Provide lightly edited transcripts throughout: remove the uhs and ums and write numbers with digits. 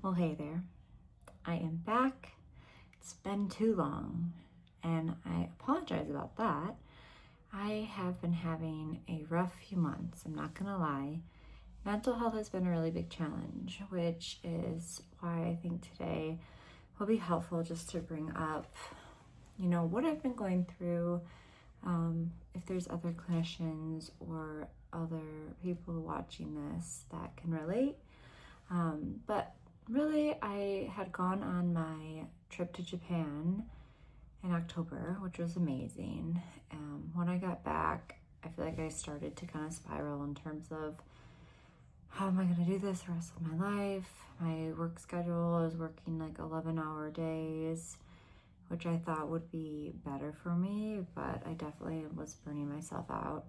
Well, hey there. I am back. It's been too long, and I apologize about that. I have been having a rough few months, I'm not gonna lie. Mental health has been a really big challenge, which is why I think today will be helpful just to bring up, what I've been going through. If there's other clinicians or other people watching this that can relate. But really, I had gone on my trip to Japan in October, which was amazing. When I got back, I feel like I started to kind of spiral in terms of how am I going to do this the rest of my life? My work schedule, I was working like 11-hour days, which I thought would be better for me, but I definitely was burning myself out.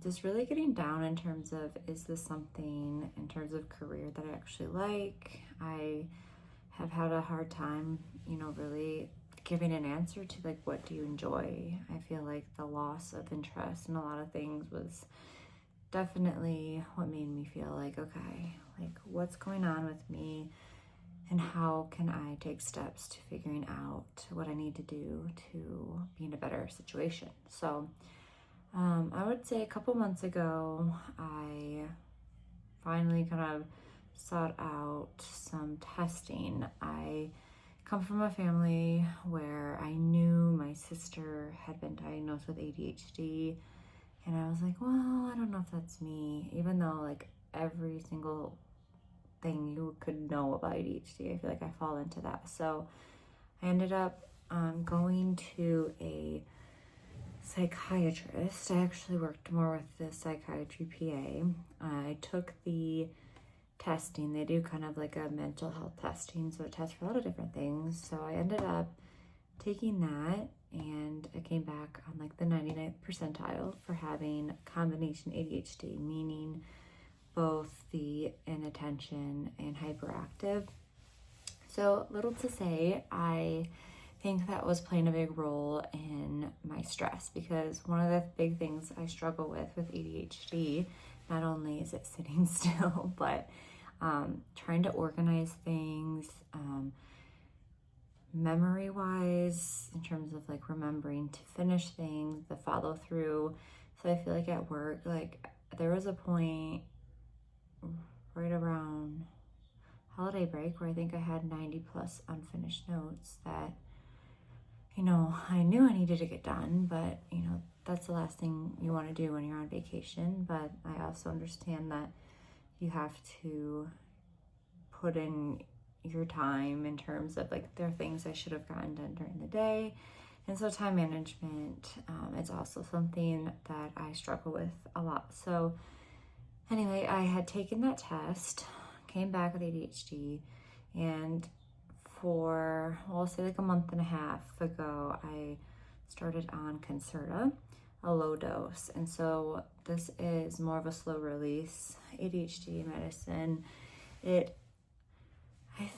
Just really getting down in terms of, is this something in terms of career that I actually like? I have had a hard time, really giving an answer to like, what do you enjoy? I feel like the loss of interest in a lot of things was definitely what made me feel like, okay, like what's going on with me and how can I take steps to figuring out what I need to do to be in a better situation. So I would say a couple months ago, I finally kind of sought out some testing. I come from a family where I knew my sister had been diagnosed with ADHD, and I was like, well, I don't know if that's me, even though like every single thing you could know about ADHD, I feel like I fall into that. So I ended up going to a psychiatrist. I actually worked more with the psychiatry PA. I took the testing. They do kind of like a mental health testing, so it tests for a lot of different things. So I ended up taking that, and I came back on like the 99th percentile for having combination ADHD, meaning both the inattention and hyperactive. So little to say, I think that was playing a big role in my stress, because one of the big things I struggle with ADHD, not only is it sitting still, but trying to organize things, memory wise, in terms of like remembering to finish things, the follow through. So I feel like at work, like there was a point right around holiday break where I think I had 90 plus unfinished notes that I knew I needed to get done, but that's the last thing you want to do when you're on vacation. But I also understand that you have to put in your time in terms of like, there are things I should have gotten done during the day. And so time management is also something that I struggle with a lot. So anyway, I had taken that test, came back with ADHD, and for, well, I'll say like a month and a half ago, I started on Concerta, a low dose. And so this is more of a slow release ADHD medicine. I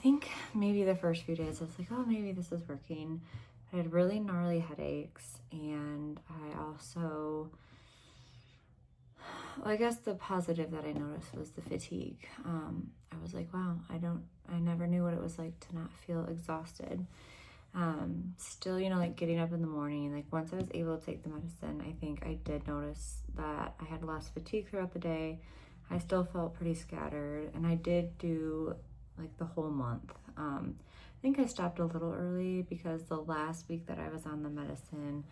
think maybe the first few days I was like, oh, maybe this is working. I had really gnarly headaches, and I guess the positive that I noticed was the fatigue. I was like, wow, I never knew what it was like to not feel exhausted. Still, like getting up in the morning, like once I was able to take the medicine, I think I did notice that I had less fatigue throughout the day. I still felt pretty scattered, and I did do like the whole month. I think I stopped a little early because the last week that I was on the medicine,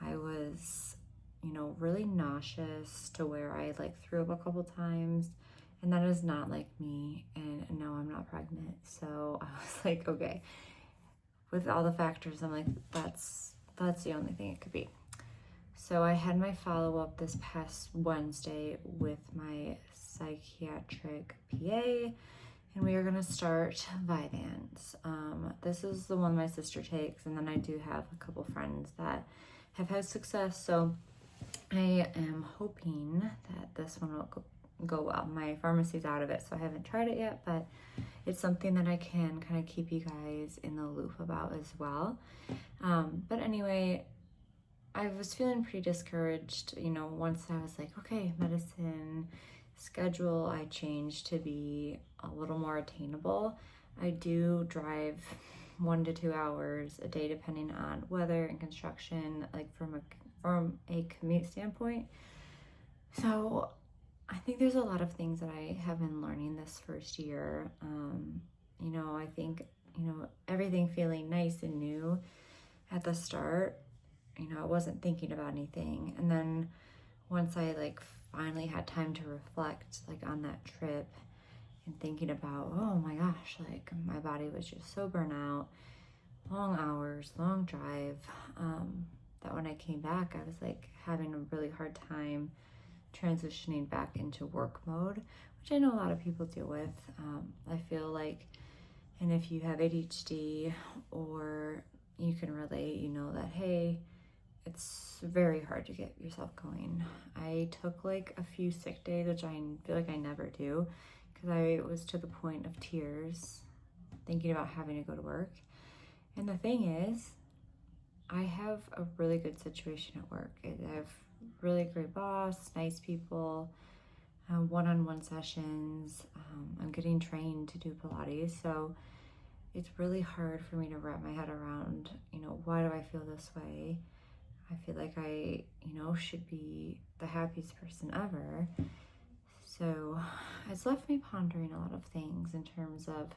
I was really nauseous to where I like threw up a couple times, and that is not like me. And no, I'm not pregnant. So I was like, okay, with all the factors, I'm like, that's the only thing it could be. So I had my follow-up this past Wednesday with my psychiatric PA, and we are going to start Vyvanse. This is the one my sister takes, and then I do have a couple friends that have had success. So I am hoping that this one will go well. My pharmacy's out of it, so I haven't tried it yet, but it's something that I can kind of keep you guys in the loop about as well. But anyway, I was feeling pretty discouraged, once I was like, okay, medicine schedule I changed to be a little more attainable. I do drive 1 to 2 hours a day depending on weather and construction, like from a commute standpoint. So I think there's a lot of things that I have been learning this first year. I think, everything feeling nice and new at the start, I wasn't thinking about anything. And then once I finally had time to reflect on that trip and thinking about, oh my gosh, my body was just so burnt out, long hours, long drive, that when I came back, I was having a really hard time transitioning back into work mode, which I know a lot of people deal with. I feel like, and if you have ADHD or you can relate, you know that, hey, it's very hard to get yourself going. I took a few sick days, which I feel like I never do, because I was to the point of tears thinking about having to go to work. And the thing is, I have a really good situation at work. I have really great boss, nice people, one-on-one sessions. I'm getting trained to do Pilates, so it's really hard for me to wrap my head around, why do I feel this way? I feel like I, should be the happiest person ever. So it's left me pondering a lot of things in terms of,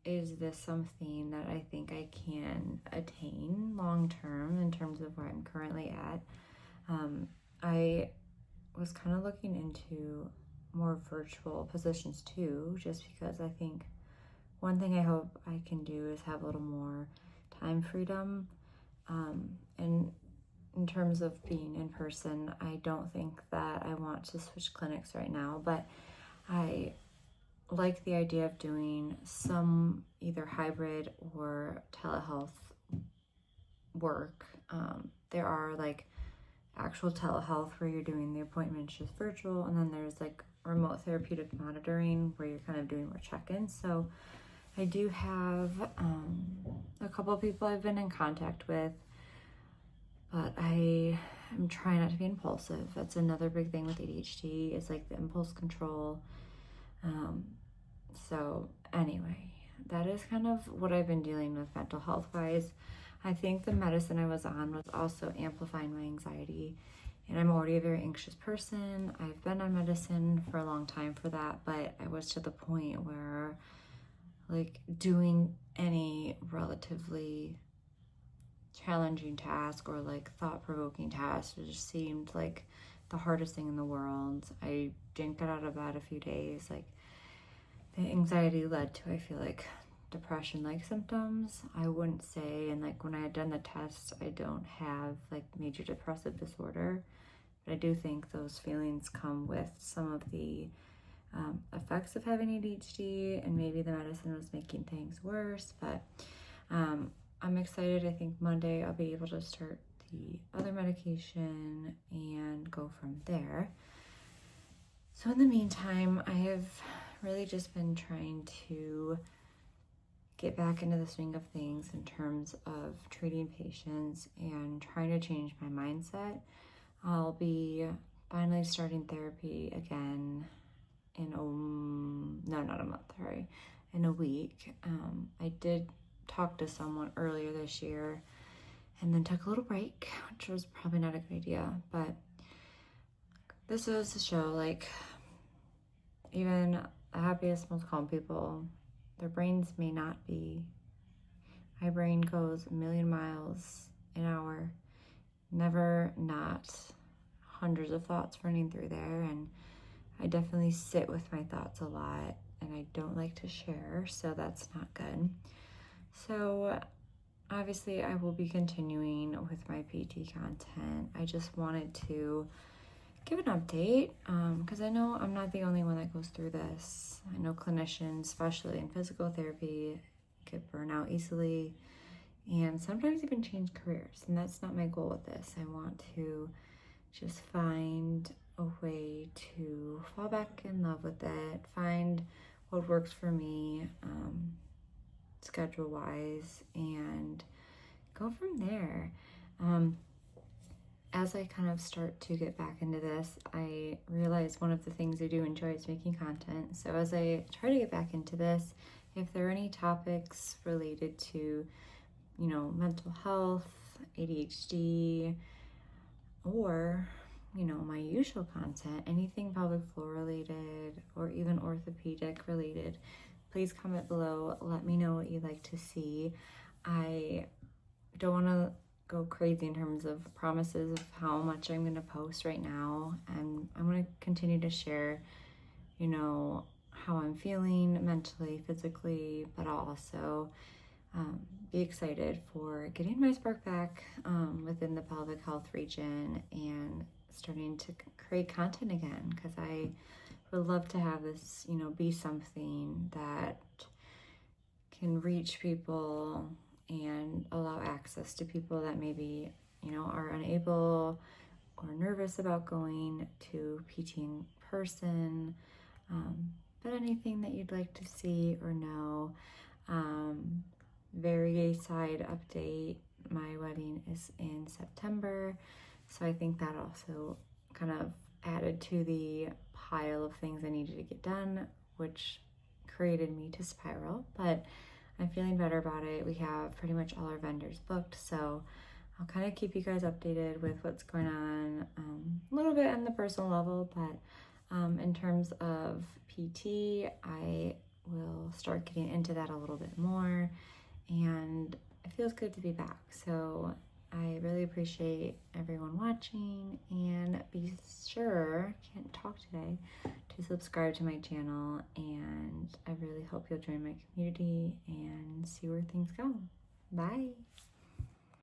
is this something that I think I can attain long term in terms of where I'm currently at? I was kind of looking into more virtual positions too, just because I think one thing I hope I can do is have a little more time freedom. And in terms of being in person, I don't think that I want to switch clinics right now, but I like the idea of doing some either hybrid or telehealth work. There are actual telehealth where you're doing the appointments just virtual, and then there's remote therapeutic monitoring where you're kind of doing more check-ins. So I do have a couple of people I've been in contact with, but I am trying not to be impulsive. That's another big thing with ADHD, is the impulse control. So anyway, that is kind of what I've been dealing with mental health wise. I think the medicine I was on was also amplifying my anxiety, and I'm already a very anxious person. I've been on medicine for a long time for that, but I was to the point where doing any relatively challenging task or thought-provoking task, it just seemed like the hardest thing in the world. I didn't get out of bed a few days. The anxiety led to, I feel depression-like symptoms. I wouldn't say, and when I had done the test, I don't have major depressive disorder, but I do think those feelings come with some of the effects of having ADHD, and maybe the medicine was making things worse. But I'm excited. I think Monday I'll be able to start the other medication and go from there. So in the meantime, I have really just been trying to get back into the swing of things in terms of treating patients and trying to change my mindset. I'll be finally starting therapy again in in a week. I did talk to someone earlier this year and then took a little break, which was probably not a good idea, but this goes to show even the happiest, most calm people, their brains may not be. My brain goes a million miles an hour, never not hundreds of thoughts running through there, and I definitely sit with my thoughts a lot, and I don't like to share, so that's not good. So obviously I will be continuing with my PT content. I just wanted to give an update because I know I'm not the only one that goes through this. I know clinicians, especially in physical therapy, get burnout easily and sometimes even change careers, and that's not my goal with this. I want to just find a way to fall back in love with it, find what works for me schedule wise, and go from there. as I kind of start to get back into this, I realize one of the things I do enjoy is making content. So as I try to get back into this, if there are any topics related to, mental health, ADHD, or, my usual content, anything pelvic floor related or even orthopedic related, please comment below. Let me know what you'd like to see. I don't want to go crazy in terms of promises of how much I'm going to post right now, and I'm going to continue to share, how I'm feeling mentally, physically, but I'll also be excited for getting my spark back within the pelvic health region and starting to create content again, because I would love to have this, be something that can reach people and allow access to people that maybe, are unable or nervous about going to PT in person. But anything that you'd like to see or know. Very side update, my wedding is in September, so I think that also kind of added to the pile of things I needed to get done, which created me to spiral, but I'm feeling better about it. We have pretty much all our vendors booked, so I'll kind of keep you guys updated with what's going on, a little bit on the personal level, but in terms of PT, I will start getting into that a little bit more, and it feels good to be back. So I really appreciate everyone watching, and be sure, can't talk today, to subscribe to my channel, and I really hope you'll join my community and see where things go. Bye.